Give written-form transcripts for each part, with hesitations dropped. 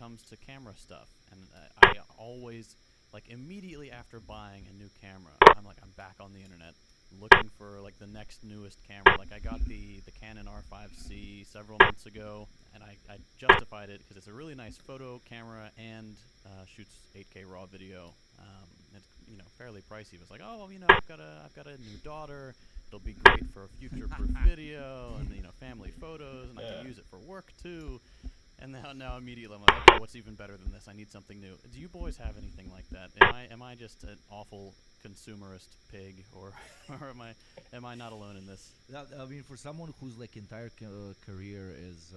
comes to camera stuff, and I always, like, immediately after buying a new camera, I'm back on the internet looking for like the next newest camera. Like I got the Canon R5C several months ago, and I justified it because it's a really nice photo camera and shoots 8K raw video. It's fairly pricey. But it's like, oh, I've got a new daughter. It'll be great for future-proof video and family photos, and I can use it for work too. And now immediately I'm like, okay, what's even better than this? I need something new. Do you boys have anything like that? Am I just an awful consumerist pig, or am I not alone in this? I mean, for someone whose like entire career is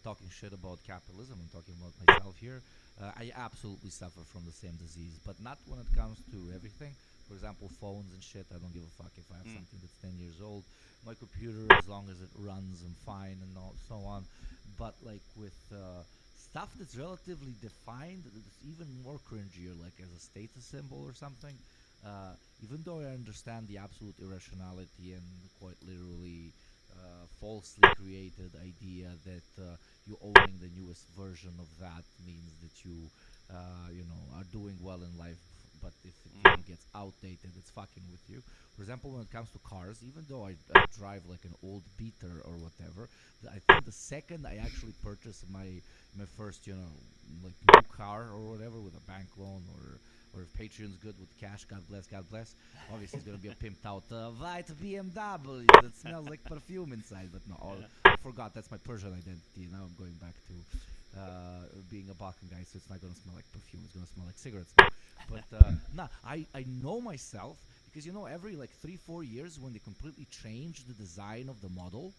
talking shit about capitalism and talking about myself here, I absolutely suffer from the same disease, but not when it comes to everything. For example, phones and shit, I don't give a fuck if I have something that's 10 years old. My computer, as long as it runs, I'm fine and so on. But like with stuff that's relatively defined, it's even more cringier, like as a status symbol or something. Even though I understand the absolute irrationality and quite literally falsely created idea that you owning the newest version of that means that you are doing well in life, but if it gets outdated, it's fucking with you. For example, when it comes to cars, even though I drive like an old beater or whatever, I think the second I actually purchase my first like new car or whatever with a bank loan, or if Patreon's good with cash, God bless. Obviously, it's gonna be a pimped out white BMW that smells like perfume inside. But no, I forgot that's my Persian identity. Now I'm going back to being a Balkan guy, so it's not gonna smell like perfume. It's gonna smell like cigarette smoke. But I know myself because every like 3-4 years when they completely change the design of the model,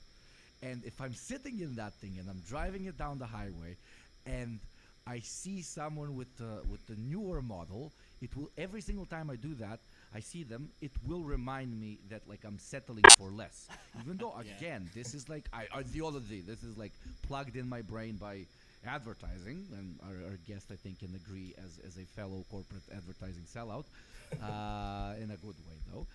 and if I'm sitting in that thing and I'm driving it down the highway, and I see someone with the newer model, it will every single time I do that, I see them, it will remind me that like I'm settling for less. Even though again, this is like ideology. This is like plugged in my brain by advertising, and our guest I think can agree as a fellow corporate advertising sellout, in a good way though.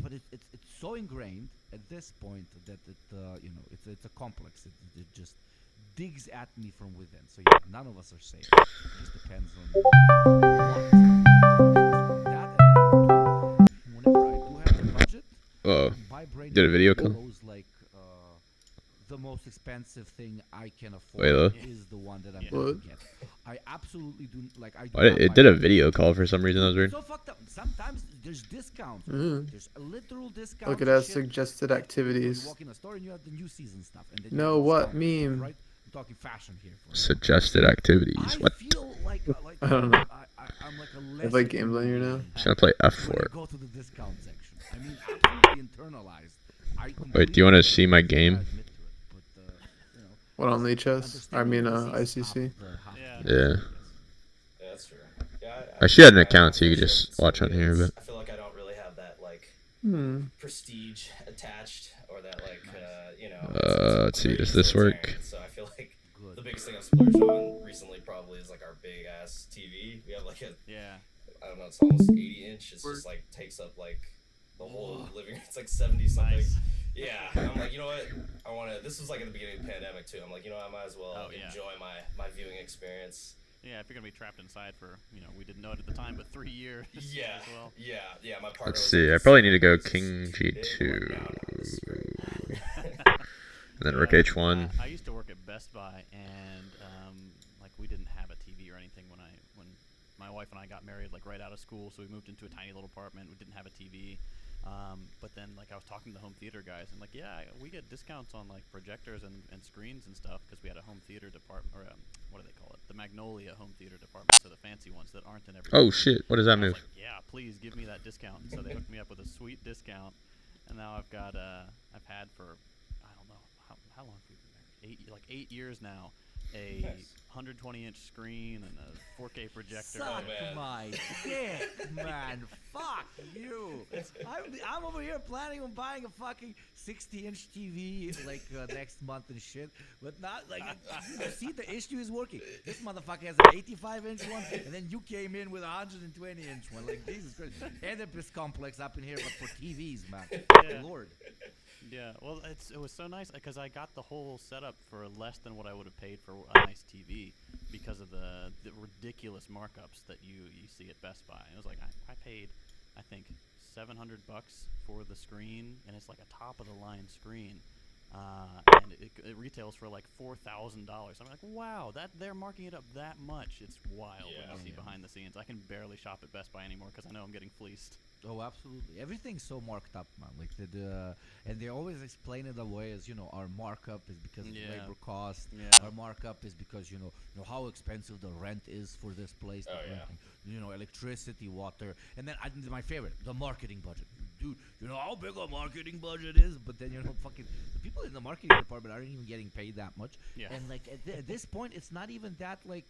But it's so ingrained at this point that it's a complex. It just digs at me from within. So none of us are safe. It just depends on what. That and whenever I do have the budget, my brain did a video call? goes like the most expensive thing I can afford is the one that I'm going to get. I absolutely do like. It did a video call for some reason. That was weird. So fucked up. Sometimes there's discounts. There's a literal discount. Look, it has suggested activities. You walk in a store and you have the new season stuff. And then no, what meme? Right? I'm talking fashion here. Suggested activities. What? I feel like I don't know. I'm like a I have like games on here now. I'm trying to play F4. Go to the discount section. I mean, absolutely internalized. Wait, do you want to see my game? What on HS? I mean, ICC. Yeah. That's true. Yeah, I should have an account so you could just watch on here, but I feel like I don't really have that like prestige attached, or that like let's see, does this work? So I feel like the biggest thing I've splurged on recently probably is like our big ass TV. We have like a I don't know, it's almost 80-inch. It's just like takes up like the whole living room. It's like 70 something. Nice. Yeah, I'm like, you know what? This was like at the beginning of the pandemic too. I'm like, I might as well enjoy my viewing experience. Yeah, if you're gonna be trapped inside for, we didn't know it at the time, but 3 years. Yeah, as well. yeah. My partner. Let's see. I probably need to go King G2, and then Rook H1. I used to work at Best Buy, and like we didn't have a TV or anything when my wife and I got married, like right out of school. So we moved into a tiny little apartment. We didn't have a TV. But then, like, I was talking to the home theater guys, and like, we get discounts on like projectors and screens and stuff because we had a home theater department, or what do they call it? The Magnolia home theater department, so the fancy ones that aren't in every. Oh shit! What does that move? Like, please give me that discount. So they hooked me up with a sweet discount, and now I've had for I don't know how long have we been married? 8 years now. A 120-inch screen and a 4K projector. Suck my dick, man. Fuck you. I'm over here planning on buying a fucking 60-inch TV like next month and shit, but not like. You see, the issue is working. This motherfucker has an 85-inch one, and then you came in with a 120-inch one. Like, Jesus Christ. Oedipus complex up in here, but for TVs, man. Lord. Yeah, well, it was so nice because I got the whole setup for less than what I would have paid for a nice TV because of the ridiculous markups that you see at Best Buy. It was like I paid, I think, $700 for the screen, and it's like a top of the line screen, and it retails for like $4,000. I'm like, wow, that they're marking it up that much. It's wild when you see behind the scenes. I can barely shop at Best Buy anymore because I know I'm getting fleeced. Oh, absolutely. Everything's so marked up, man. Like and they always explain it away as our markup is because of labor cost. Yeah. Our markup is because how expensive the rent is for this place. Oh, yeah. Electricity, water, and then my favorite, the marketing budget. Dude, you know how big a marketing budget is, but then fucking the people in the marketing department aren't even getting paid that much. Yeah. And like at this point, it's not even that like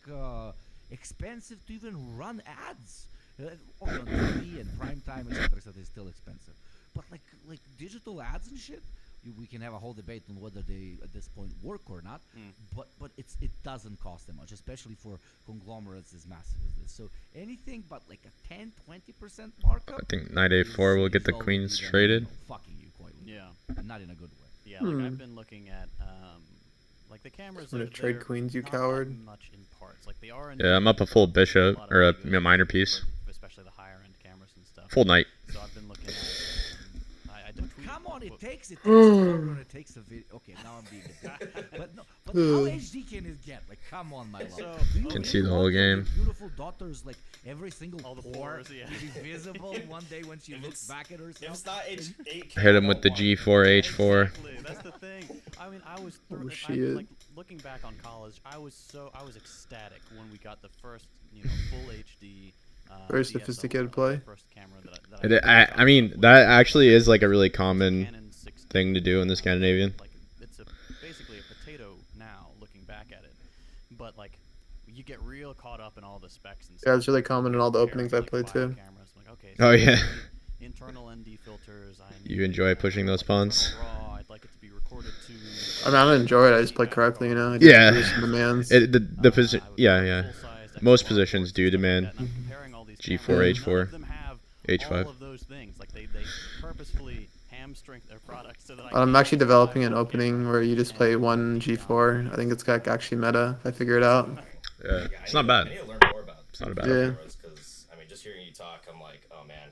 expensive to even run ads. On TV and prime time, etc. So they're still expensive, but like digital ads and shit, we can have a whole debate on whether they at this point work or not. But it doesn't cost them much, especially for conglomerates as massive as this. So anything but like a 10-20% markup. I think Knight A4 will get the queens traded. Fucking you quite. Yeah. And not in a good way. Yeah, like I've been looking at like the cameras. I'm gonna trade they're queens, you not coward. that much in parts, like they are in. Yeah, I'm up a full bishop or a minor piece. Especially the higher end cameras and stuff. Full knight. So I've been looking at. I did tweet. Come on, it takes a photo and it takes a video. Okay, now I'm being a bit. But how HD can it get? Like, come on, my love. So, You can really see the whole want your game. Beautiful daughter's like every single All the pore pores, yeah. will be visible one day when she looks back at herself. If it's not 8K, Hit him with the G4 H4. Exactly, that's the thing. I mean, I was like looking back on college. I was ecstatic when we got the first, full HD. Very DSLR, sophisticated play. First camera that I mean, that actually is like a really common Canon 60. thing to do in the Scandinavian. Like it's basically a potato now, looking back at it. But like, you get real caught up in all the specs and stuff. Yeah, it's really common in all the openings I play too. Cameras. Like, okay, Oh, yeah. Internal ND filters. You enjoy pushing those pawns? Raw, I'd like it to be recorded to. I mean, I don't enjoy it. I just play correctly, I just Yeah. do some demands. The position, yeah. Most positions do demand G4, H4, H5. All of those things, like they purposefully hamstring their products so that I'm actually developing an opening where you just play one G4. I think it's got actually meta if I figure it out. Yeah, it's not bad. I need to learn more about It's not bad. Yeah. because I mean, just hearing you talk, I'm like, oh man,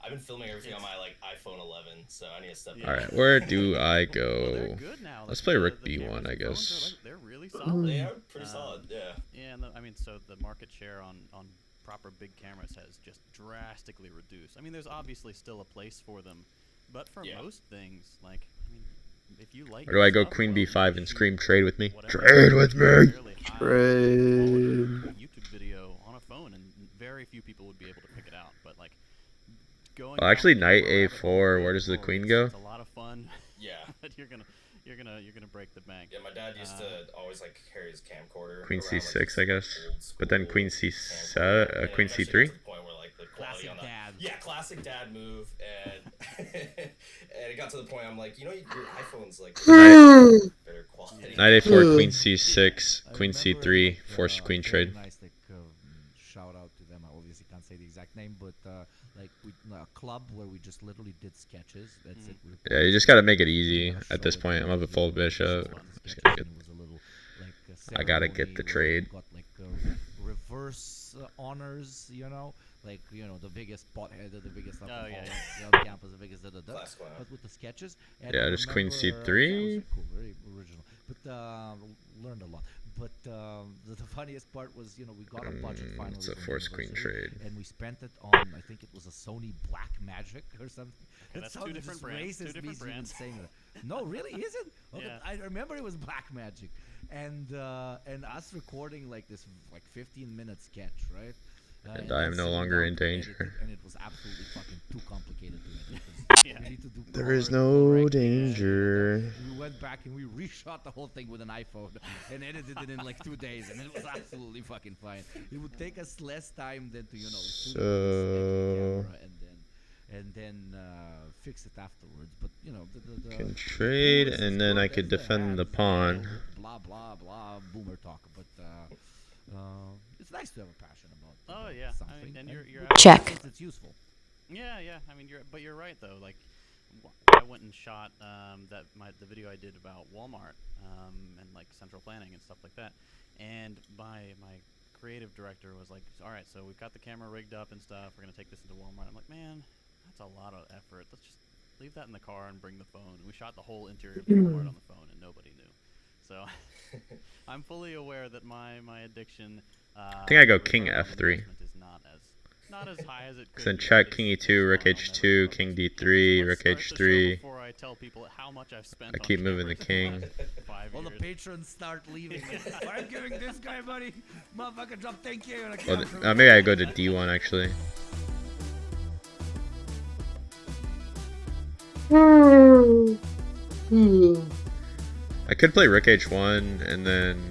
I've been filming everything on my like iPhone 11, so I need to step. All right, where do I Well, go? they're good now. Let's Like, play the- Rook the B1, cameras I and phones guess. they're really solid. They are pretty solid, yeah. Yeah, and I mean, so the market share on proper big cameras has just drastically reduced. I mean, there's obviously still a place for them, but for most things, like, I mean, if you like. Or do I go stuff, Queen well, B5 and scream trade with me? whatever Trade with me! fairly high Trade. quality YouTube video on a phone, and very few people would be able to pick it out. But like, going. Well, actually, down Knight the rabbit hole A4, way where does the forward, queen it's- go? It's a lot of fun. Yeah. But you're gonna break the bank. Yeah, my dad used to always like carry his camcorder. Queen around, like, C6, his I guess. old But then school Queen camcorder. C7, And Queen eventually C3? got to the point where, like, the quality Classic on the, dad. Yeah, classic dad move, and and it got to the point I'm like, your iPhone's like better quality. Knight A4, Queen C6, Queen C3, force queen trade. Nice, like, shout out to them. I obviously can't say the exact name, but like a club where we just literally did sketches. That's it. Yeah, you just gotta make it easy at this point. I'm up a full bishop. Just gonna get, I gotta get the trade. Got like reverse honors, like the biggest pothead, the biggest up Oh, yeah, the campus, the biggest Classic one. but with the sketches. And Yeah, I just Queen remember, C3. that was cool, very original, but learned a lot. But the funniest part was, we got a budget finally. It's a from force queen university, trade. and we spent it on, I think it was a Sony Black Magic or something. Okay, that's two different brands. Two different brands. No, really, is it? Okay, Yeah. I remember it was Black Magic, and us recording like this 15-minute sketch, right? And I am then no sitting longer down in to edit danger. it, and it was absolutely fucking too complicated to edit. 'cause Yeah. we need to do There is color no correcting and danger. we went back and we reshot the whole thing with an iPhone and edited it in like 2 days, and it was absolutely fucking fine. It would take us less time than to shoot So- the camera and then fix it afterwards. But the Can trade, coolest and then I skirt could is to defend have, the pawn. Blah blah blah, boomer talk. But it's nice to have a passion about. Oh, about yeah. I something. mean, and you're with absolutely practice, Check. It's useful. Yeah, yeah. I mean, you're right though. Like, I went and shot the video I did about Walmart and like central planning and stuff like that. And my creative director was like, all right, so we've got the camera rigged up and stuff. We're gonna take this into Walmart. I'm like, man, that's a lot of effort. Let's just leave that in the car and bring the phone. And we shot the whole interior of the Walmart on the phone, and nobody knew. So I'm fully aware that my addiction. I think I go King F3. Is not as high as it could. Then check King E2, Rook H2, King D3, Rook H3. Before I tell people how much I've spent. I keep moving the king. Well, the patrons start leaving. I'm giving this guy money. Motherfucker, drop thank you. Well, maybe I go to D1 actually. I could play Rook H1 and then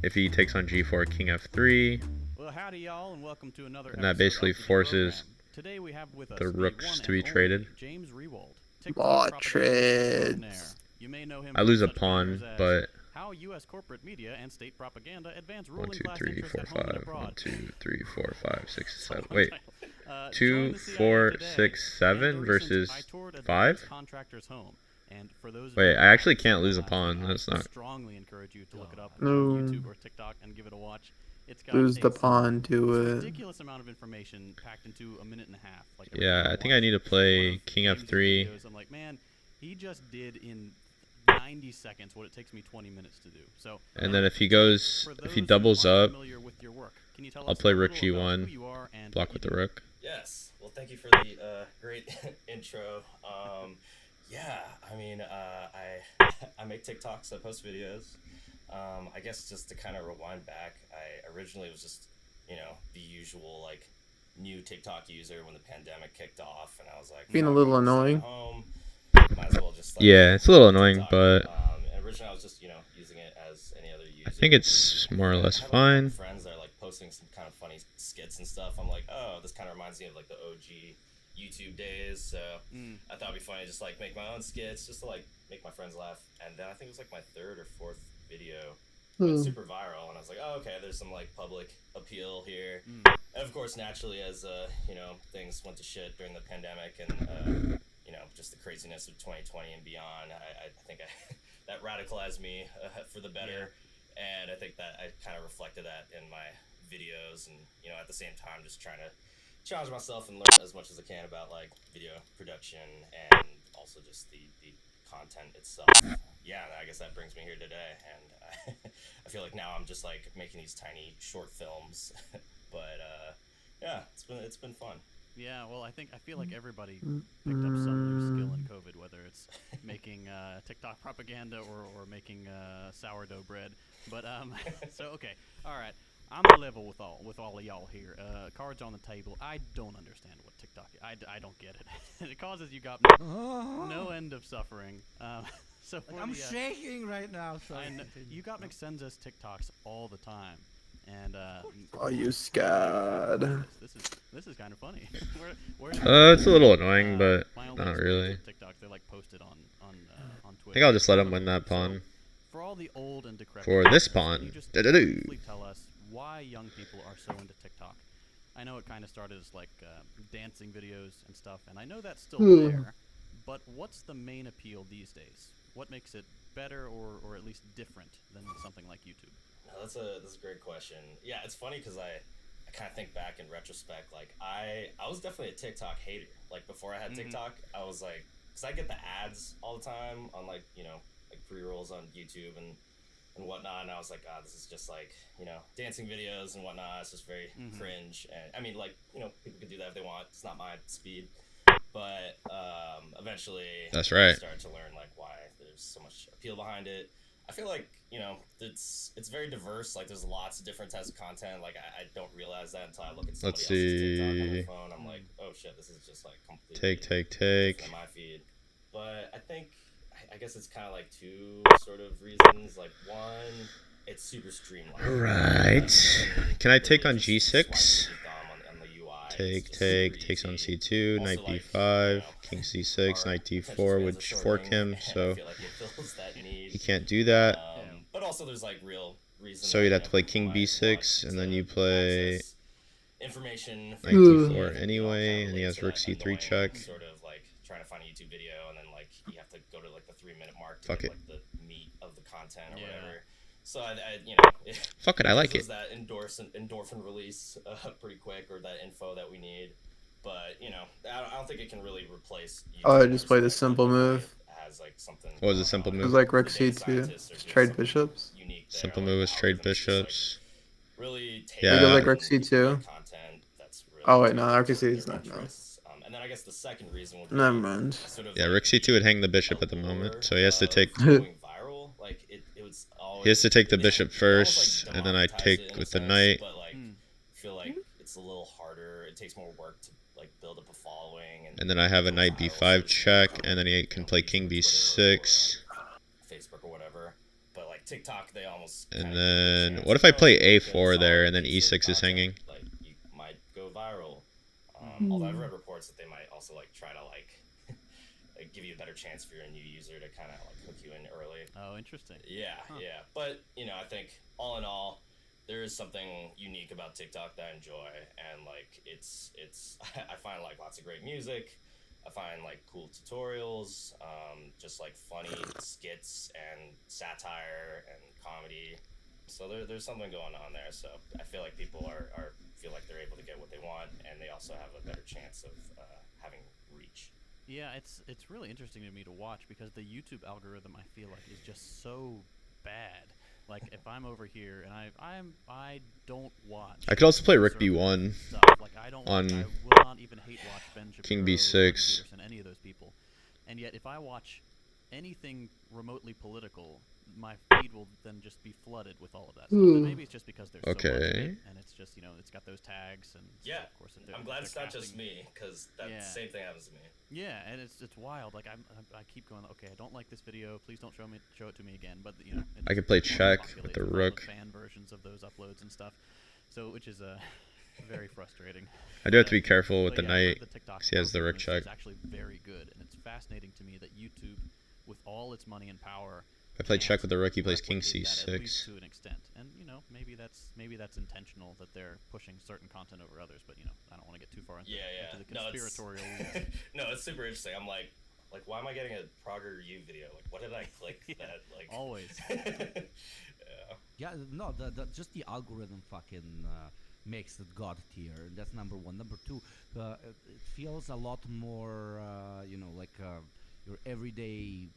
if he takes on G4, King F3. Well, howdy y'all, and welcome to another. And that basically forces Today we have with us the rooks to be traded. James Rewald. Bot trades. You may know him. I lose a pawn, but how U.S. corporate media and state propaganda advance 1, ruling 2, class 3, interests 4, at home and 5. abroad. 1, 2, 3, 4, 5, 6, 7. Subtitle. Wait. Join 2, the CIA 4, today. 6, And the 7 recent versus I toured a 5. defense contractor's home. And for those Wait, of I actually can't lose a pawn. I That's not. strongly encourage you to look it up No. on YouTube or TikTok and give it a watch. It's got Lose the a pawn to it. ridiculous amount of information packed into a minute and a half. Like Yeah, I think I need to play King F3. videos, I'm like, man, he just did in 90 seconds what it takes me 20 minutes to do. So. And then if he goes, For if he those doubles who aren't up, familiar with your work, can you tell I'll us play a Rook little about G1, who you are and block what with you the do? rook. Yes. Well, thank you for the great intro. Yeah, I mean, I make TikToks, I post videos. I guess just to kind of rewind back, I originally was just, the usual like new TikTok user when the pandemic kicked off, and I was like, Being a "Fuck, little I'm staying annoying. at home. Might as well just like, Yeah, it's a little annoying, TikTok." but And originally I was just using it as any other user. I think it's more or less I have, like, a fine. couple friends that are like posting some kind of funny skits and stuff. I'm like, oh, this kind of reminds me of like the OG YouTube days. So I thought it'd be funny to just like make my own skits, just to like make my friends laugh. And then I think it was like my third or fourth video went super viral, and I was like, oh, okay, there's some like public appeal here. And of course, naturally, as things went to shit during the pandemic, and just the craziness of 2020 and beyond, I think that radicalized me for the better. And I think that I kind of reflected that in my videos, and at the same time just trying to challenge myself and learn as much as I can about like video production and also just the content itself. Yeah, I guess that brings me here today, and I feel like now I'm just like making these tiny short films, but yeah, it's been fun. Yeah, well, I feel like everybody picked up some new skill in COVID, whether it's making TikTok propaganda or making sourdough bread. But so okay, all right. I'm a level with all of y'all here. Cards on the table. I don't understand what TikTok is. I don't get it. It causes you got no end of suffering. So Like, I'm shaking right now. So you got McSenza's TikToks all the time, and Are you scared? this is kind of funny. Where It's a little annoying, but my only not experience really. with TikTok, they're like posted on I Twitter. think I'll just let him win that pawn. For all the old and decrepit For listeners, this can pawn. you just Da-da-doo. briefly tell us why young people are so into TikTok? I know it kind of started as like dancing videos and stuff, and I know that's still there. But what's the main appeal these days? What makes it better or at least different than something like YouTube? No, that's a great question. Yeah, it's funny because I kind of think back in retrospect, like I was definitely a TikTok hater. Like before I had TikTok, I was like, because I get the ads all the time on like like pre-rolls on YouTube and whatnot, and I was like, God, this is just like dancing videos and whatnot. It's just very cringe. And I mean, like people can do that if they want. It's not my speed. But eventually, That's right. I started to learn like why there's so much appeal behind it. I feel like it's very diverse. Like there's lots of different types of content. Like I don't realize that until I look at somebody Let's else's TikTok on see. my phone. I'm like, oh shit, this is just like completely Take. different than my feed. But I think I guess it's kind of like two sort of reasons. Like one, it's super streamlined. Right. Can I take on Really just G6? swipe with your thumb on the UI. It's Take, just super takes on easy. C2, Also, knight like, B5, king C6, our knight attention D4 spans would are fork shortening, him, and I so feel like it fills that need. he can't do that. But also there's like real reasons. So that, you'd have to play people king might B6, want and then to you play access information knight from D4 media. anyway, Kinda and he relates has to rook that C3 annoying check. Sort of like trying to find a YouTube video, and then like you have to go to like the 3-minute mark to Fuck get it. like the meat of the content or Yeah. whatever. So I Fuck it, I like gives it. us that endorphin release pretty quick, or that info that we need. But I don't think it can really replace YouTube. Oh, I just played a Like, simple if it move. has like something. What was the simple It move? was like The Rook data C2. scientists are Just doing trade something bishops. unique there. Simple like, move the was trade algorithms just, like, bishops. really Yeah. It goes like Yeah. Rook C2. Content that's really Oh wait, no, tailored Rook to C2 is their not. No. interests. And then I guess the second reason would be Never mind. sort of Yeah, like Rook C2 would hang the bishop at the allure moment, so he has to of take. going viral. Like it was always. He has to take the bishop they almost, first, like, and then I democratize take it in a with the sense, knight. But like, I feel like it's a little harder. It takes more work to like build up a following. And then I have a go knight viral, so b5 to speak, check, on, and then he can play king Twitter b6. or Facebook or whatever. But like TikTok, they almost. And kinda give you a then chance, what if like, I play oh, you get a4 solid there, and then piece of e6 is hanging? content, like you might go viral. Although I've read reports that they might also like try to like give you a better chance if you're a new user to kind of like hook you in early. Oh, interesting. Yeah, yeah. But I think all in all, there is something unique about TikTok that I enjoy, and like it's I find like lots of great music. I find like cool tutorials, just like funny skits and satire and comedy. So there's something going on there. So I feel like people are feel like they're able to get what they want, and they also have a better chance of having reach. Yeah, it's really interesting to me to watch because the YouTube algorithm I feel like is just so bad. Like if I'm over here and I don't watch. I could also play Rook certain b1 stuff. Like I don't on I will not even hate watch Ben Shapiro, King Jordan b6. Peterson, any of those people. And yet if I watch anything remotely political, my feed will then just be flooded with all of that stuff. And maybe it's just because there's so much of Okay. it, and it's just it's got those tags and Yeah, of course I'm glad it's they're not just casting- me, because that Yeah. same thing happens to me. Yeah, and it's wild. Like I keep going. Okay, I don't like this video. Please don't show it to me again. But it I could play just check populates with the all rook. fan versions of those uploads and stuff. So which is very frustrating. I do have to be careful with But the yeah, I've heard knight. the TikTok 'cause he has the rook algorithm is check. actually very good, and it's fascinating to me that YouTube, with all its money and power, If I play check can't with the rook, he plays king replicate that, at least c6. to an extent. And maybe that's intentional that they're pushing certain content over others. But I don't want to get too far into Yeah. the No, conspiratorial. no, it's super interesting. I'm like, why am I getting a Prager U video? Like, what did I click that? Like, Always. yeah. Yeah, no, just the algorithm fucking makes it god tier. That's number one. Number two, it feels a lot more, like your everyday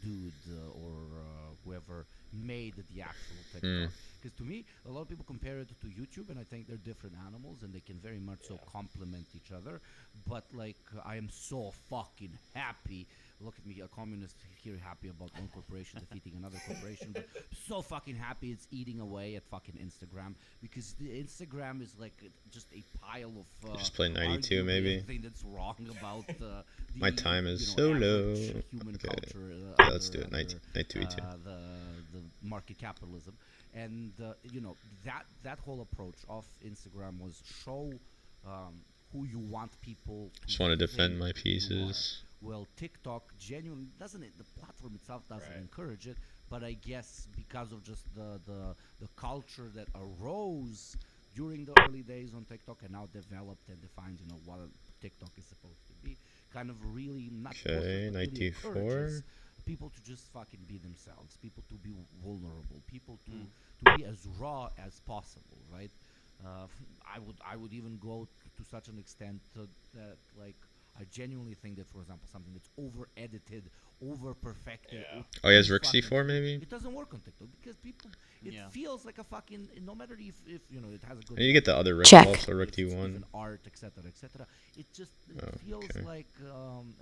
dude or whoever made the actual TikTok. Because to me, a lot of people compare it to YouTube, and I think they're different animals, and they can very much so complement each other. But like, I am so fucking happy. Look at me, a communist here, happy about one corporation defeating another corporation, but so fucking happy it's eating away at fucking Instagram, because the Instagram is like just a pile of Just play 92 arguably maybe. everything that's wrong about My time is so low. average human Okay. culture. Yeah, let's do it. other, Knight 2 e2. the market capitalism, and that whole approach of Instagram was show who you want people to Just want to defend think my you pieces. are. Well, TikTok genuinely doesn't it. The platform itself doesn't Right. encourage it, but I guess because of just the culture that arose during the early days on TikTok and now developed and defined, what TikTok is supposed to be, kind of really not supposed to, Okay, but knight really d4. encourages people to just fucking be themselves, people to be vulnerable, people to be as raw as possible, right? I would even go to such an extent that like I genuinely think that, for example, something that's over-edited, over-perfected. Yeah. Oh, he has too rook fucking c4 sweet, maybe? It doesn't work on TikTok because people. It Yeah. feels like a fucking. No matter if it has a good. I need to get the other rook Check. also, rook if it's d1. even art, etc., etc. It just feels Okay. like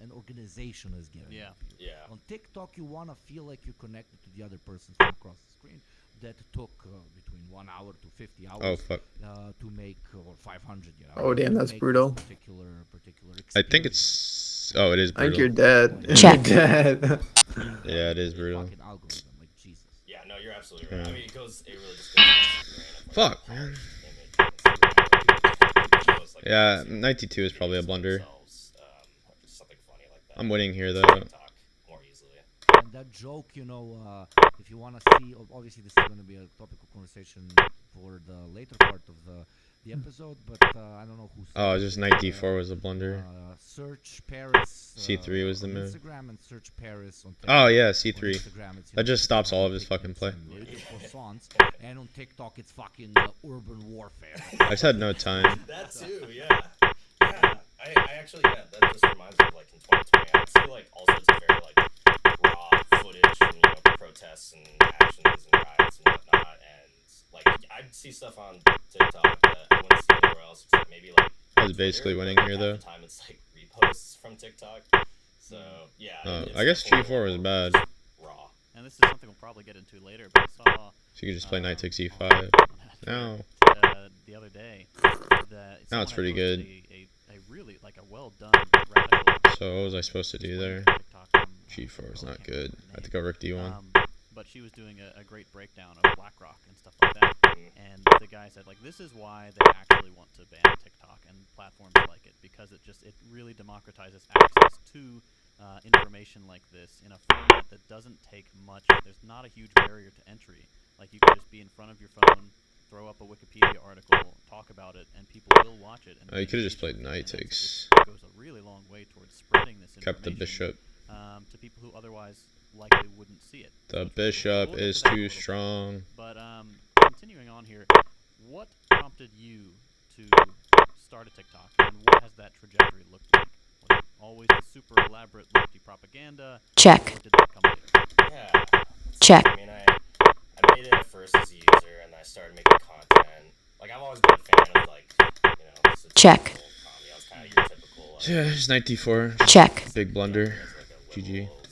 an organization is giving. Yeah. it to you. Yeah. On TikTok, you wanna feel like you're connected to the other person from across the screen. That took between 1 hour to 50 hours. Oh, fuck. To make or 500. Oh, damn, to that's make brutal. this Particular I think experience. it's... Oh, it is I think you're brutal. dead. Check. You're dead. Yeah, it is A brutal. fucking algorithm, like Jesus. Yeah, no, you're absolutely right. Yeah. I mean, it really just goes against the grain of, Fuck, like, man. image and Instagram. Like, Yeah, see knight d2 is probably a videos blunder. themselves, or just something funny like that. I'm winning here, though. TikTok more easily. And that joke, if you want to see, obviously this is going to be a topic of conversation for the later part of the episode, but I don't know who's. Oh, just Knight D4 was a blunder. Search Paris. C3 was the on move. Instagram and search Paris on TikTok. Oh yeah, On C3. Instagram, it's, That just stops all of his fucking play. And on TikTok, it's fucking urban warfare. I just had no time. That too, yeah. I actually, that just reminds me of, like, in 2020, I'd see, like, all sorts of very, like, raw footage from, protests and actions and riots and whatnot, and, like, I'd see stuff on TikTok that I wouldn't see anywhere else, except maybe, like, I was basically winning here, though. half the time it's, like, reposts from TikTok, so, yeah. I guess G4 was bad. Raw. And this is something we'll probably get into later, but I saw... So you could just play Knight takes E5. No. The other day, that Now it's pretty good. A really, like, a well-done radical... So what was I supposed to do there? TikTok from, G4 is not good. I had to go Rook D1. But she was doing a great breakdown of BlackRock and stuff like that. And the guy said, like, this is why they actually want to ban TikTok and platforms like it, because it really democratizes access to information like this in a format that doesn't take much. There's not a huge barrier to entry. Like, you can just be in front of your phone, throw up a Wikipedia article, talk about it, and people will watch it. And You could have just played Knight takes. It goes a really long way towards spreading this information. Kept the bishop. To people who otherwise likely wouldn't see it. The bishop is too strong. But continuing on here, what prompted you to start a TikTok, and what has that trajectory looked like? Was it always the super elaborate lefty propaganda? Check. Or did that come later? Yeah. Check. I mean, I made it at first as a user, and I started making content. Like, I've always been a fan of, like, Check. comedy. I was kind of your typical, Yeah, just Knight D4. Check. Big blunder. like a GG. liberal